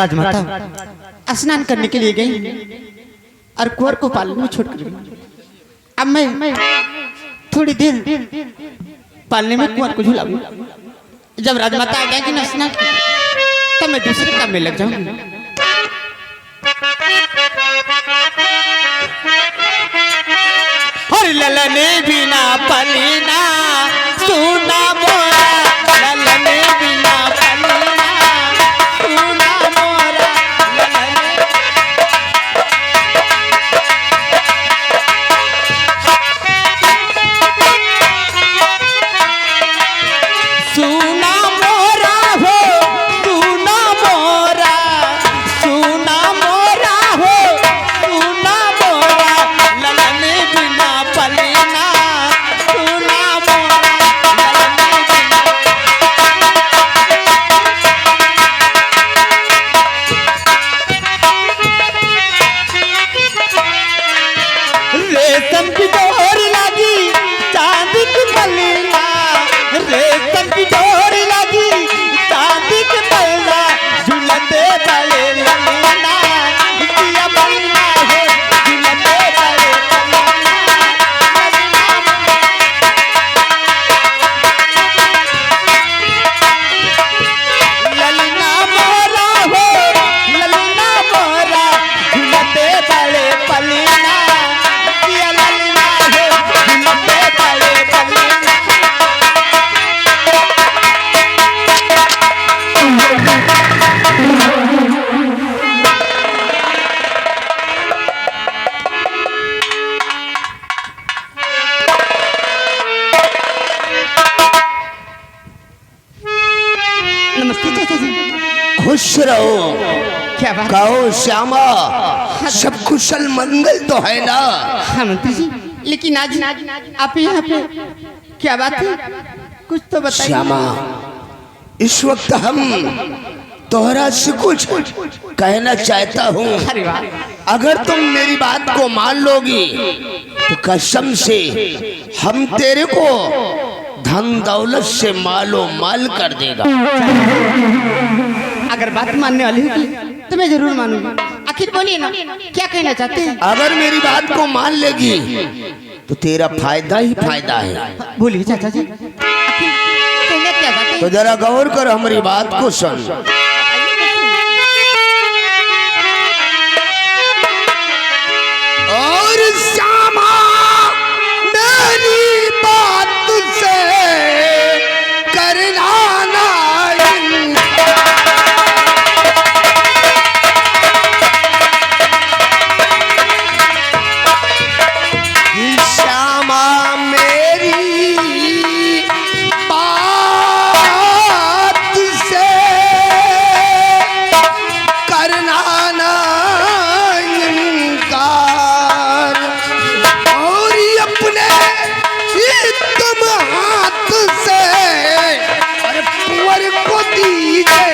राजमाता स्नान करने के लिए गई और कुंवर को पालन में छोड़ कर गई। अब मैं थोड़ी देर पालने में कुंवर को झुलाऊं। जब राजमाता आ जाएगी ना स्नान तब मैं दूसरे काम में लग जाऊंगी। और ललने बिना पलीना सुना मोरा, ललने बिना पलीना सुना मोरा, सुना मोरा हो, सुना मोरा, सुना मोरा हो, सुना मोरा, ललने बिना पलीना सुना मोरा, ललने रेशम की डोर लगी चांदी की पलीना, रेशम की डोर लगी चांदी की पलीना, झूलते बड़े ललीना किया पलीना है, झूलते बड़े ललीना मोरा हो, ललीना मोरा, झूलते बड़े पलीना किया ललीना है, झूलते बड़े पलीना। नमस्ते चाचा जी। खुश रहो। क्या बात? कहो श्यामा, सब कुशल मंगल तो है ना? हाँ मंत्री जी, लेकिन आज आप यहाँ पे क्या बात है? कुछ तो बताइए। श्यामा, इस वक्त हम तोहरा से कुछ कहना चाहता हूँ। अरे वाह, अगर तुम मेरी बात को मान लोगी तो कसम से हम तेरे को धन दौलत से मालो माल कर देगा। अगर बात मानने वाली होगी तो मैं जरूर मानूंगी। आखिर बोलिए ना, क्या कहना चाहते हैं? अगर मेरी बात को मान लेगी तो तेरा फायदा ही फायदा है। बोलिए चाचा जी, आखिर कहना क्या चाहते तो हैं? जरा गौर कर हमारी बात को सुन। और श्यामा, मेरी बात से करना ना श्यामा, मेरी बात से करना ना इनकार। और अपने तुम हाथ से और कुंवर को दीजिए।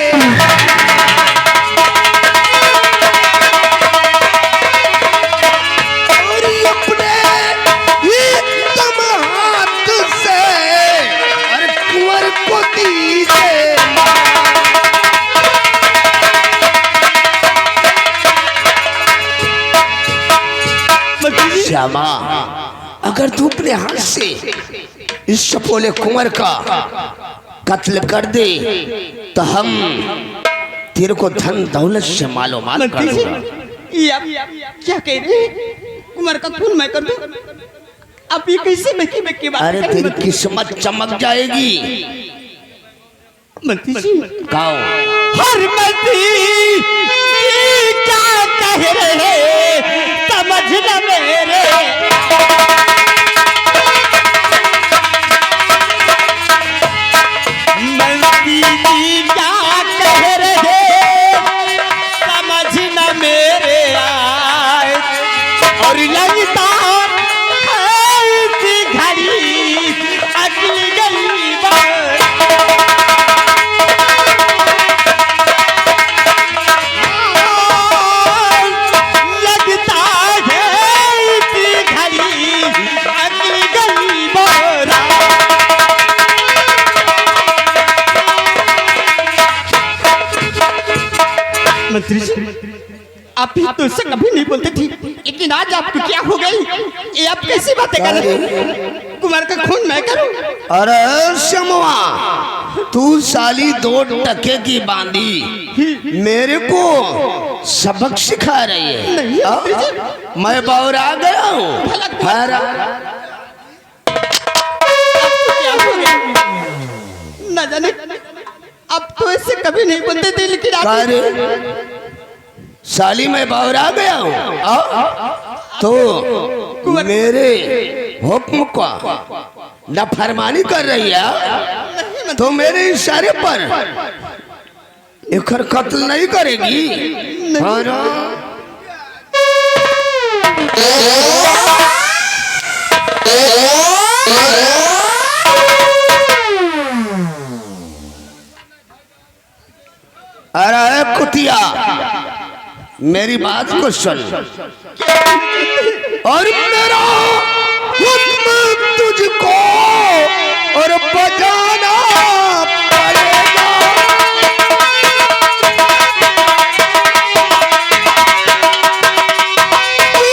और अपने तुम हाथ से और कुंवर को दीजिए। श्यामा, अगर तू अपने हाथ से इस सपोले कुंवर का कत्ल कर दे तो हम तेरे को धन दौलत से मालो माल कर मंत्री जी, दूंगा। ये आप क्या कह रहे हैं? कुमार का खून मैं कर दूं? आप ये कैसे मैं की बात अरे कर रहे तेरी हैं? किस्मत चमक जाएगी। मंत्री जी, गाओ। हर मंत्री जी क्या कह रहे हैं समझ न मेरे। मंत्री जी क्या कह रहे समझ न मेरे आए। और लगता है इसी घड़ी अगली गली बार। लगता है इसी घड़ी अगली गली बार। भी तो उससे कभी नहीं बोलती थी, लेकिन आज आपको क्या हो गई? ये आप कैसी बातें कर रहे हैं? कुमार का खून मैं करूं? अरे शमुआ, तू साली 2 टके की बांधी मेरे को सबक सिखा रही है। मैं बौरा गया हूँ। न जाने अब तो ऐसे कभी नहीं बोलते थे, लेकिन आज साली मैं बौरा गया हूँ तो मेरे हुक्म का नाफरमानी कर रही है तो मेरे इशारे पर एक कत्ल नहीं करेगी। अरे कुतिया, मेरी बात को सुन और मेरा हुक्म तुझको और बजाना पड़ेगा।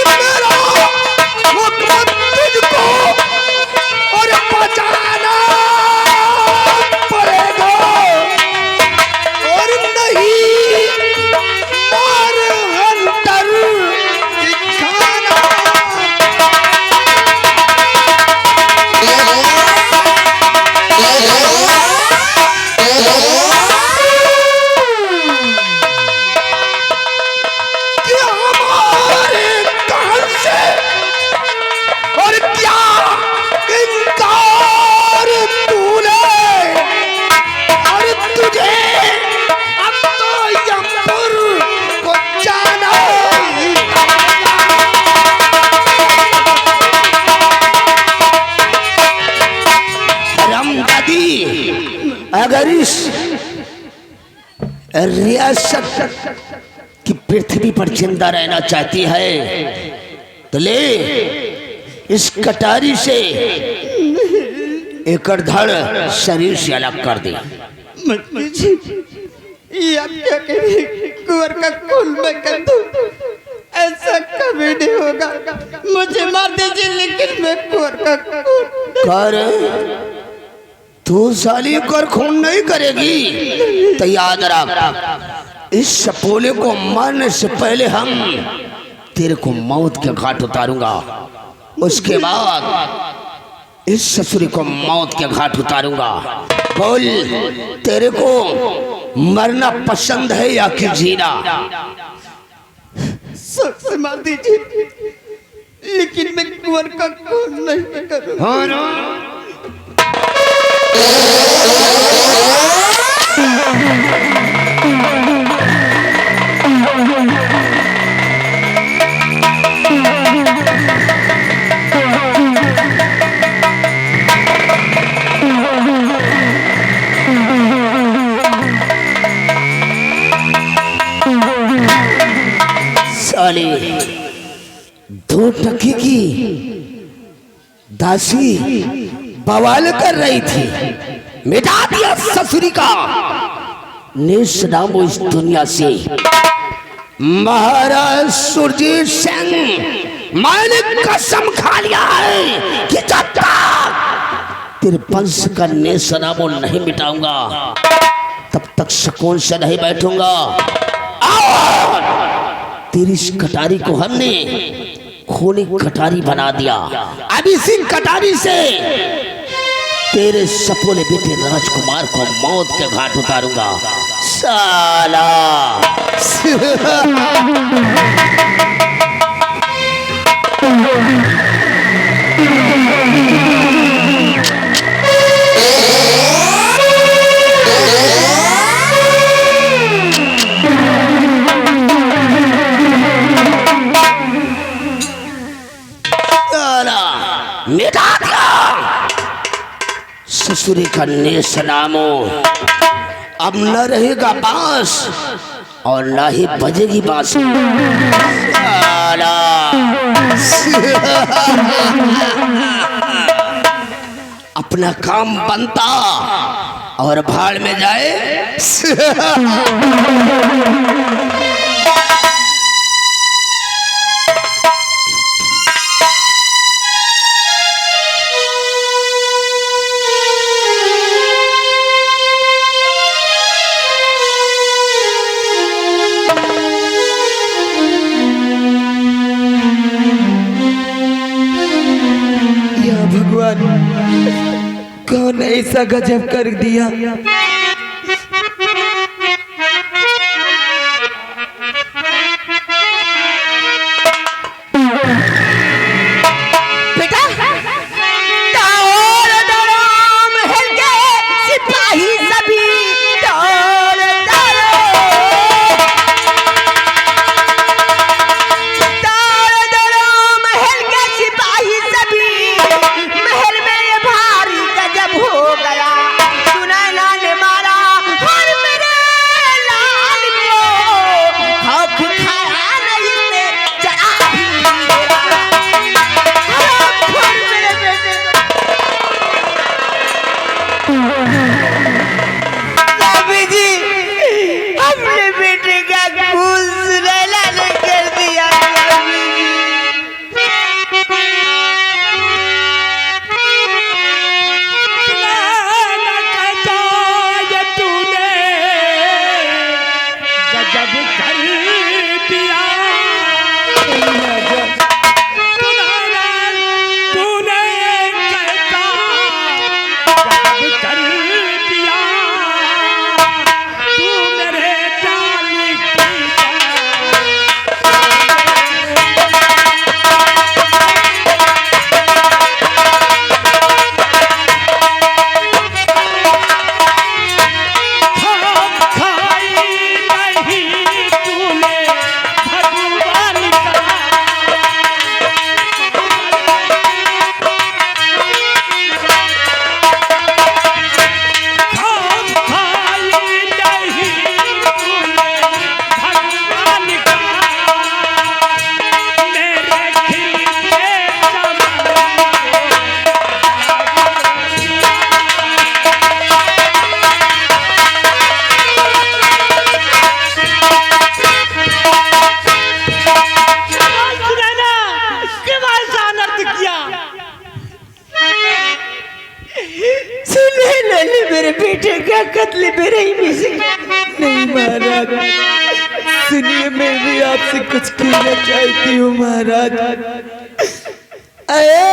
मेरा हुक्म तुझको और बजाना पड़ेगा और नहीं मार हंटर दिखाना। कि हमारे कहर से और क्या इनकार तूने और तुझे अब तो यमपुर को जाना ही रामदादी, अगर इस रियासत की पृथ्वी पर जिंदा रहना चाहती है तो ले इस कटारी से एक धड़ शरीर से अलग कर दे। ये आप क्या कह रहे हैं? कुंवर का खून मैं कर दूं? ऐसा कभी नहीं होगा। मुझे मार दीजिए, लेकिन मैं कुंवर का खून कर तू साली कर खून नहीं करेगी तो याद रख, इस सपोले को मारने से पहले हम तेरे को मौत के घाट उतारूंगा। उसके बाद इस ससुरी को मौत के घाट उतारूंगा। बोल, तेरे को मरना पसंद है या कि जीना? सबसे मार दीजिए, लेकिन मैं कुंवर का खून नहीं करूंगा। साली 2 टके की दासी बवाल कर रही थी, मिटा दिया ससुरी का निश नाम इस दुनिया से। महाराज सुरजीत सिंह, मैंने कसम खा लिया है कि जब तक तेरे वंश का निश नाम नहीं मिटाऊंगा तब तक सुकून से नहीं बैठूंगा। और तेरी इस कटारी को हमने खूनी कटारी बना दिया। अब इसी कटारी से तेरे सपोले बेटे राजकुमार को मौत के घाट उतारूंगा। साला मिटा दिया ससुरी का नेस नामो। अब न रहेगा बांस और न ही बजेगी बांसुरी। अपना काम बनता और भाड़ में जाए। ऐसा गजब कर दिया। बेटा दौड़ दौड़ो महल के सिपाही सभी दौड़ दौड़ो महल के सिपाही सभी महल में ये भारी गजब हो गया। सुनैना ने मारा और मेरे लाल को खौफ खाया नहीं से चढ़ा मेरे बेटे को जी अपने बेटे का खून सुनैना ने कर दिया। मेरे बेटे का कत्ल मेरे ही में से नहीं महाराज, सुनिए मैं भी आपसे कुछ कहना चाहती हूँ महाराज। अरे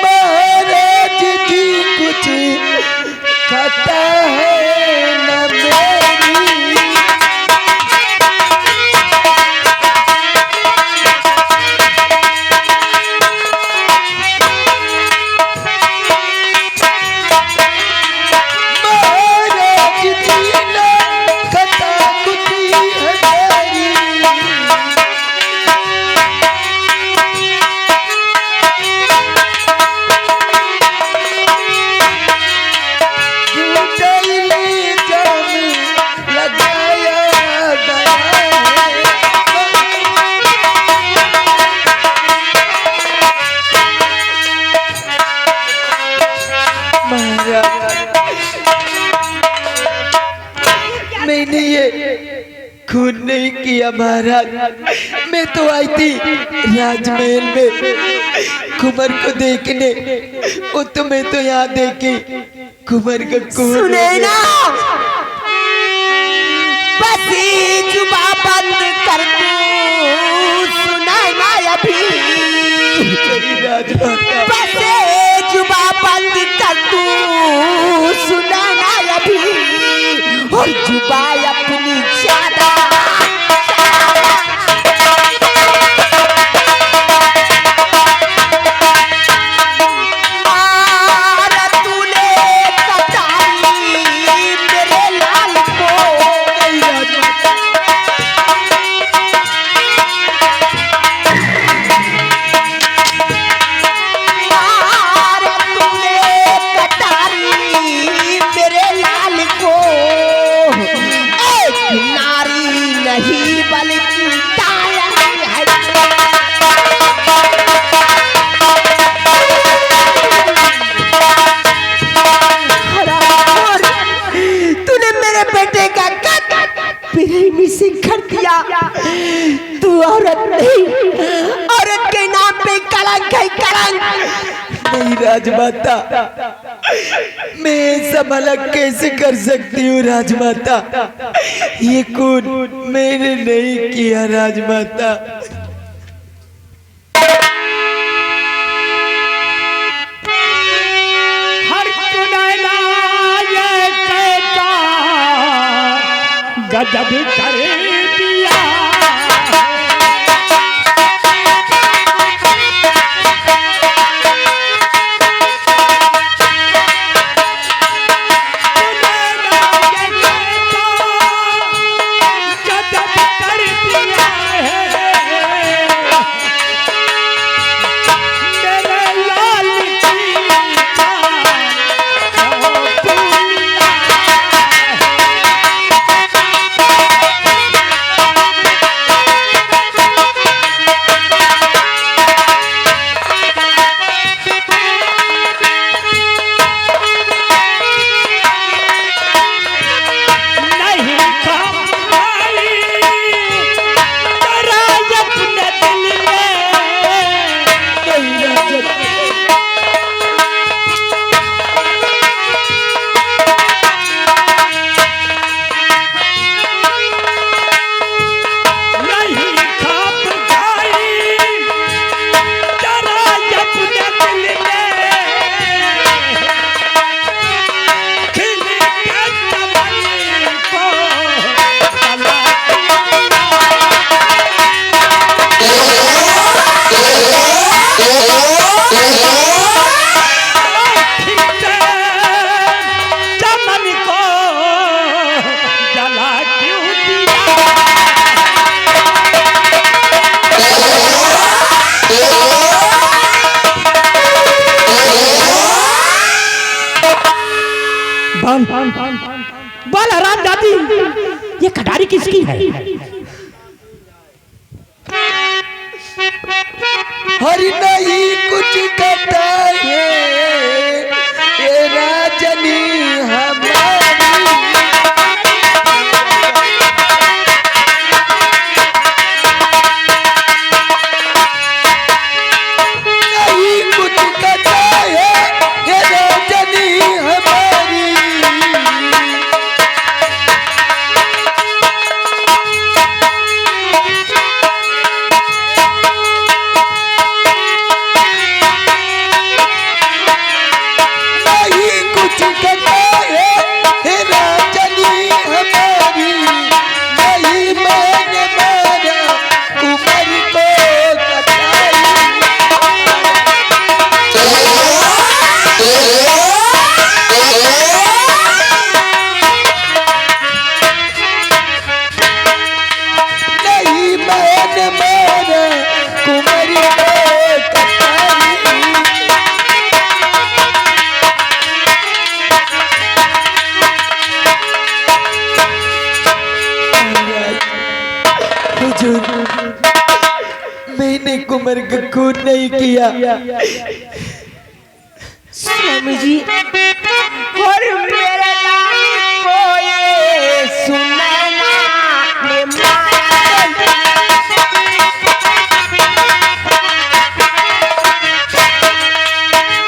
महाराज जी कुछ खाता है न मेरी, मैंने ये खून नहीं किया महाराज। मैं तो आई थी राजमहल में कुंवर को देखने, वो तो मैं तो यहाँ देखी कुंवर का खून। सुनैना बस जुबा बंद कर तू सुनैना अभी, बस जुबा बंद कर तू सुनैना अभी, और जुबा अपनी ज्यादा से कर दिया। तू औरत नहीं, औरत के नाम पे कलंक है, कलंक। नहीं राजमाता, मैं सब अलग कैसे कर सकती हूँ राजमाता? ये खून मैंने नहीं किया राजमाता। हर सुनैना गजब कर दिया। बोल हराम जाती, ये कटारी किसकी है? हरि नहीं कुछ कहता है ये राजनी हमारी। नहीं कुछ कहता है ये राजनी हमारी। मैंने कुमार का खून नहीं किया स्वामी जी, और मेरे लाल को ये सुनैना ने मारा।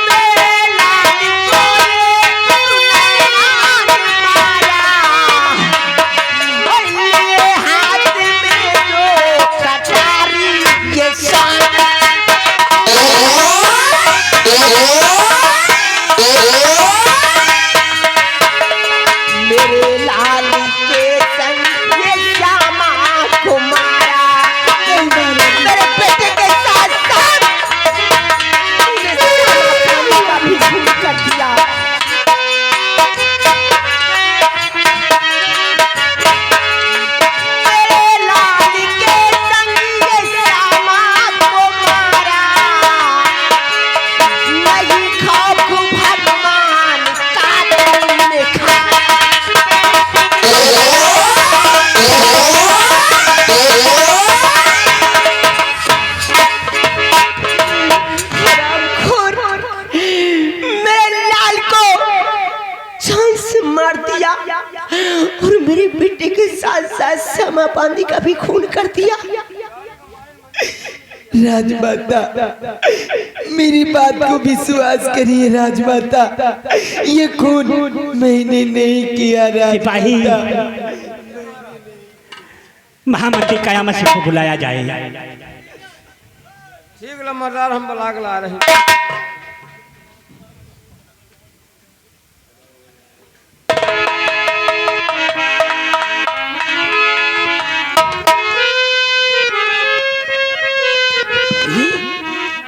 मेरे लाल को ये सुनैना ने मारा। और ये हाथ में जो कटारी ये सारा। मेरे लाल के संग ये श्यामा को मारा। मेरे बेटे के साथ साथ तूने श्यामा का भी खून कर दिया। मेरे लाल के संग ये श्यामा को मारा। नहीं खौफ भगवान कातिल ने खाया। मेरे लाल को जान से मार दिया और मेरे बेटे के साथ साथ श्यामा पांडे का भी खून कर दिया। राजमाता, मेरी बात को विश्वास करिए राजमाता, ये खून मैंने नहीं किया सिपाही, राजमाता। महामंत्री कयामत सिंह को बुलाया जाए। ठीक लम्बरदार, हम बुला के ला रहे हैं।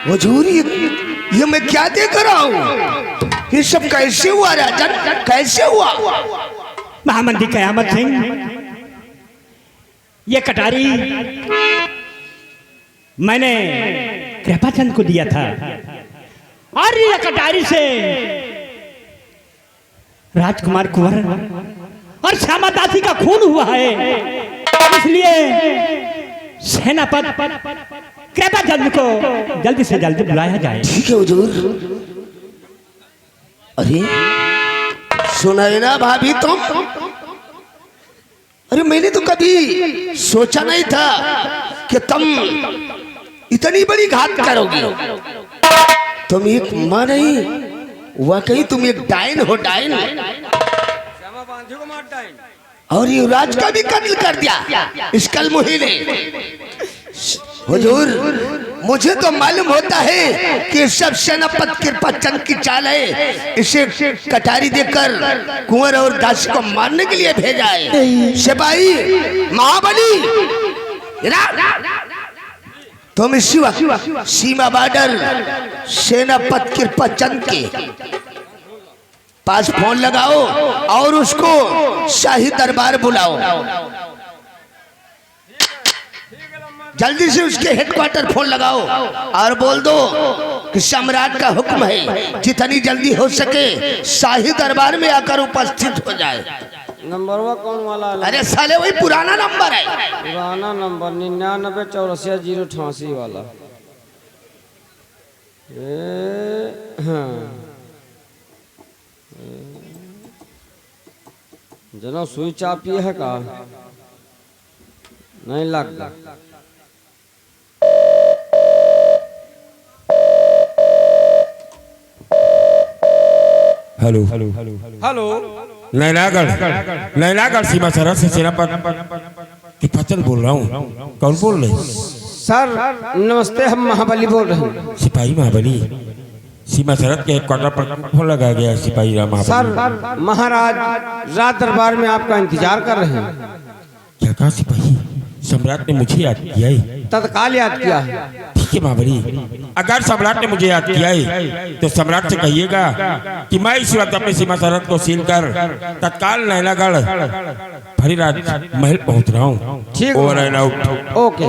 हुजूर ये मैं क्या देख रहा हूँ? ये सब कैसे हुआ राजन, कैसे हुआ? महामंत्री कयामत सिंह, ये कटारी मैंने कृपाचंद को दिया था और ये कटारी से राजकुमार कुंवर और श्यामा दासी का खून हुआ है, इसलिए सेनापति कृपाचंद को जल्दी से जल्दी बुलाया जाए। ठीक है हुजूर। अरे सुना है ना भाभी तुम? अरे मैंने तो कभी सोचा नहीं था कि तुम इतनी बड़ी घात करोगी। तुम एक मां नहीं, वाकई तुम एक डायन हो, डायन। श्यामा बांधी को मार डाइन। और युवराज का भी कत्ल कर दिया इस कलमुही ने। हुजूर मुझे तो मालूम होता है कि सब सेनापति कृपाचंद की चाल है, इसे कटारी देकर कुंवर और दासी को मारने के लिए भेजा है। सिपाही महाबली, तुम इसी वक्त सीमा बॉर्डर सेनापति कृपाचंद के पास फोन लगाओ और उसको शाही दरबार बुलाओ। जल्दी से उसके हेडक्वार्टर फोन लगाओ और बोल दो कि सम्राट का हुक्म है, जितनी जल्दी हो सके शाही दरबार में आकर उपस्थित हो जाए। नंबरवा कौन वाला है? अरे साले वही पुराना नंबर है, पुराना नंबर 99848088 वाला। हाँ। जना सुई चापी है का नहीं लगता। हेलो हेलो, नैनागढ़ सीमा सरहद से सेनापति कृपाचंद बोल रहा हूँ। कौन बोल रहे? सर नमस्ते, हम महाबली बोल रहे हैं। सिपाही महाबली, सीमा सरहद के हेडक्वार्टर पर फोन लगाया गया। सिपाही महाबली। सर महाराज रात दरबार में आपका इंतजार कर रहे हैं। क्या कहा सिपाही? सम्राट ने मुझे याद किया है। तत्काल याद किया है। ठीक है महाबली, अगर सम्राट ने मुझे याद किया है तो सम्राट से कहिएगा कि मैं इस वक्त अपनी सीमा सरहद को सील कर तत्काल नैनागढ़ भरीराज महल पहुंच रहा हूँ। ठीक, ओवर एंड आउट। ओके।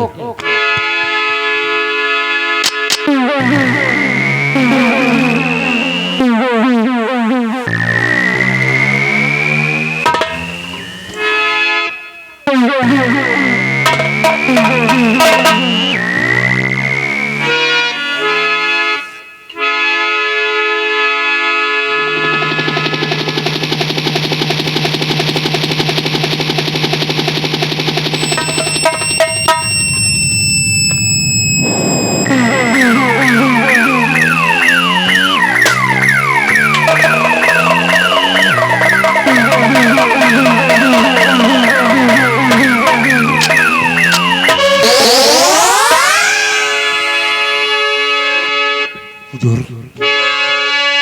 तो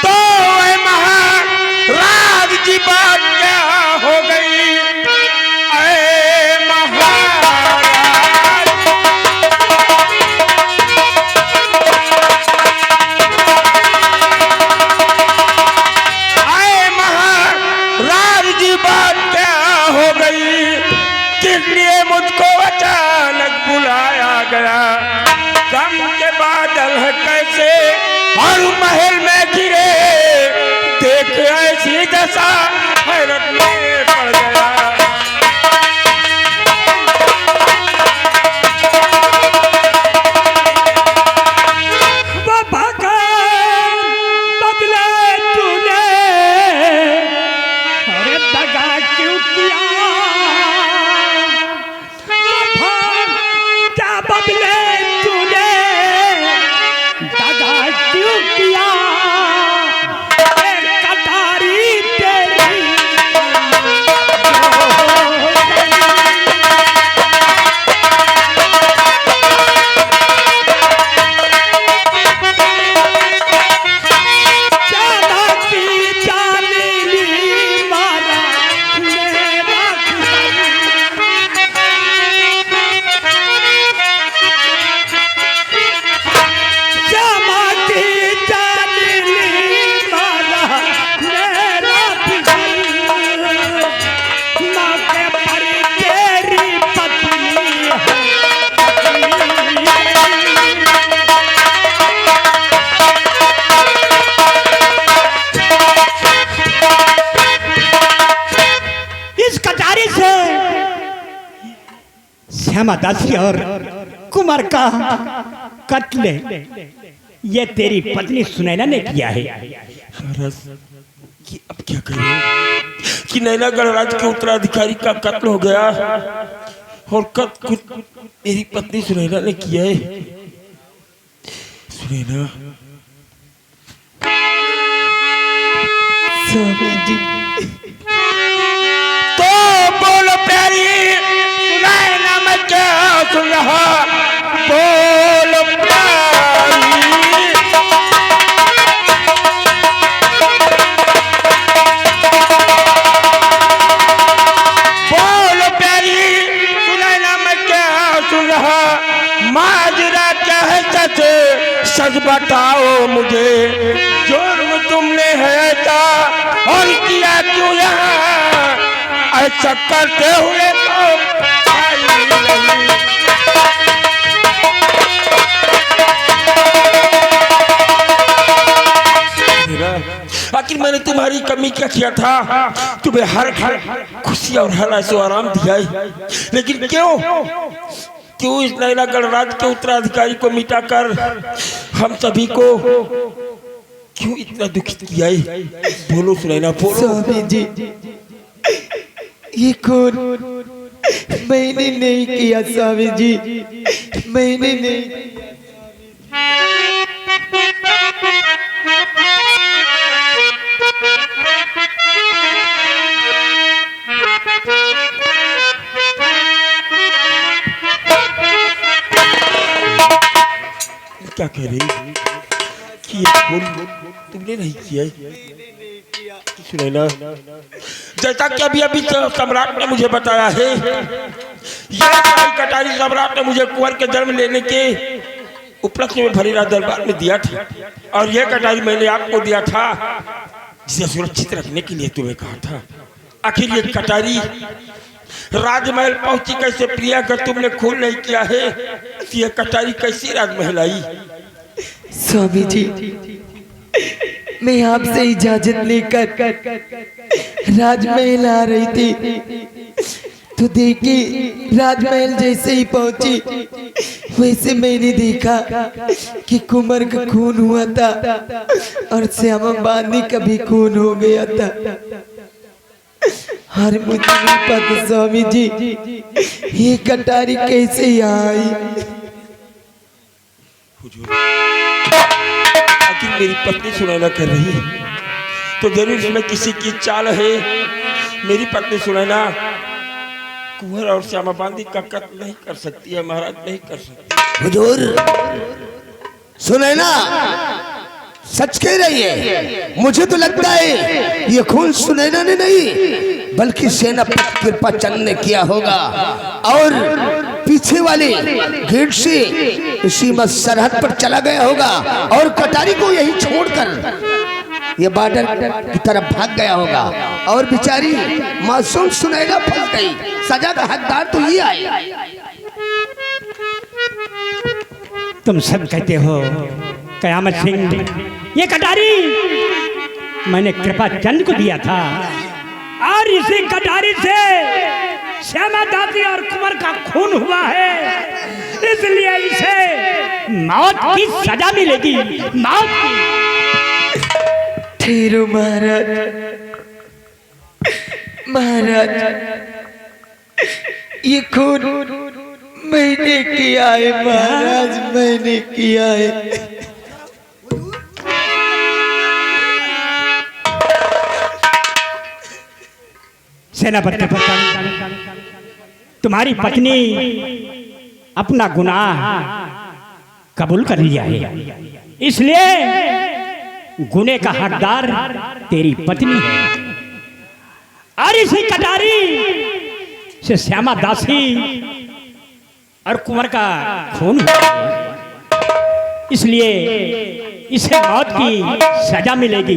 वह महाराज जी बात क्या हो गई? ऐ महाराज, ऐ महाराज जी बात क्या हो गई? किस लिए मुझको अचानक बुलाया गया? गम के बादल है कैसे और महल में गिरे, देख ऐसी दशा हैरत में पड़ गया। बाबा का बदले तूने, अरे दगा क्यों किया? बाबा क्या बदले तूने, दगा क्यों किया? कटारी तेरी श्यामा श्यामा दासी और कुमार का कत्ल ये तेरी पत्नी सुनैना ने किया है। महाराज कि अब क्या करें कि नैना गणराज के उत्तराधिकारी का कत्ल हो गया और कत्ल मेरी पत्नी सुनैना ने किया है। सुनैना स्वामी जी तो बोलो प्यारी सुनैना मैं क्या सुन रहा बोलो प्यारी बोलो प्यारी सुनैना मैं क्या सुन रहा माजरा क्या है सच सच बताओ मुझे जुर्म तुमने है था और किया क्यों यहाँ ऐसा करते हुए तो आई नहीं। आखिर मैंने तुम्हारी कमी क्या किया था तुम्हें हर खुशी और हर ऐसो आराम दिया है लेकिन क्यों इस नैना गणराज के उत्तराधिकारी को मिटाकर हम सभी को क्यों इतना दुखित किया है बोलो सुनैना बोलो। स्वामी जी ये खून मैंने नहीं किया स्वामी जी मैंने नहीं। क्या कह रही कि ये खून तुमने नहीं किया है सुनैना जैसा कि अभी अभी सम्राट ने मुझे बताया है ये कटारी सम्राट ने मुझे कुंवर के जन्म लेने के उपलक्ष्य में भरीराज दरबार में दिया था और यह कटारी मैंने आपको दिया था जिसे सुरक्षित रखने के लिए तुम्हें कहा था। आखिर ये कटारी राजमहल पहुंची कैसे प्रिया अगर तुमने खून नहीं किया है तो यह कटारी कैसी राजमहल आई। स्वामी जी मैं आपसे इजाजत लेकर राजमहल आ रही थी तो देखी राजमहल जैसे ही पहुंची वैसे मैंने देखा कि कुंवर का खून हुआ था और श्यामा बानी का भी खून हो गया था और मुझे नहीं पता स्वामी जी ये कटारी कैसे यहाँ आई। आखिर मेरी पत्नी सुनैना कर रही है तो जरूर इसमें किसी की चाल है। मेरी पत्नी सुनैना कुंवर और श्यामा बांदी का कत्ल नहीं कर सकती है महाराज नहीं कर सकती। हुजूर सुनैना सच कह रही है मुझे तो लगता है ये खून सुनैना ने नहीं बल्कि सेनापति कृपा चंद ने किया होगा और पीछे वाले गेट से सीमा सरहद पर चला गया होगा और कटारी को यही छोड़कर ये बॉर्डर की तरफ भाग गया होगा और बेचारी मासूम सुनैना फंस गई। सजा का हकदार तो ये आए। तुम सब कहते हो कयामत सिंह ये कटारी मैंने कृपा चंद को दिया था और इसी कटारी से श्यामा दासी और कुंवर का खून हुआ है इसलिए इसे मौत की सजा मिलेगी मौत की। ठहरो महाराज महाराज ये खून मैंने किया है महाराज मैंने किया है। सेनापति तुम्हारी पत्नी अपना गुनाह कबूल कर लिया है इसलिए गुने का हकदार तेरी पत्नी है और इसी कटारी से श्यामा दासी और कुंवर का खून हुआ इसलिए इसे मौत की सजा मिलेगी।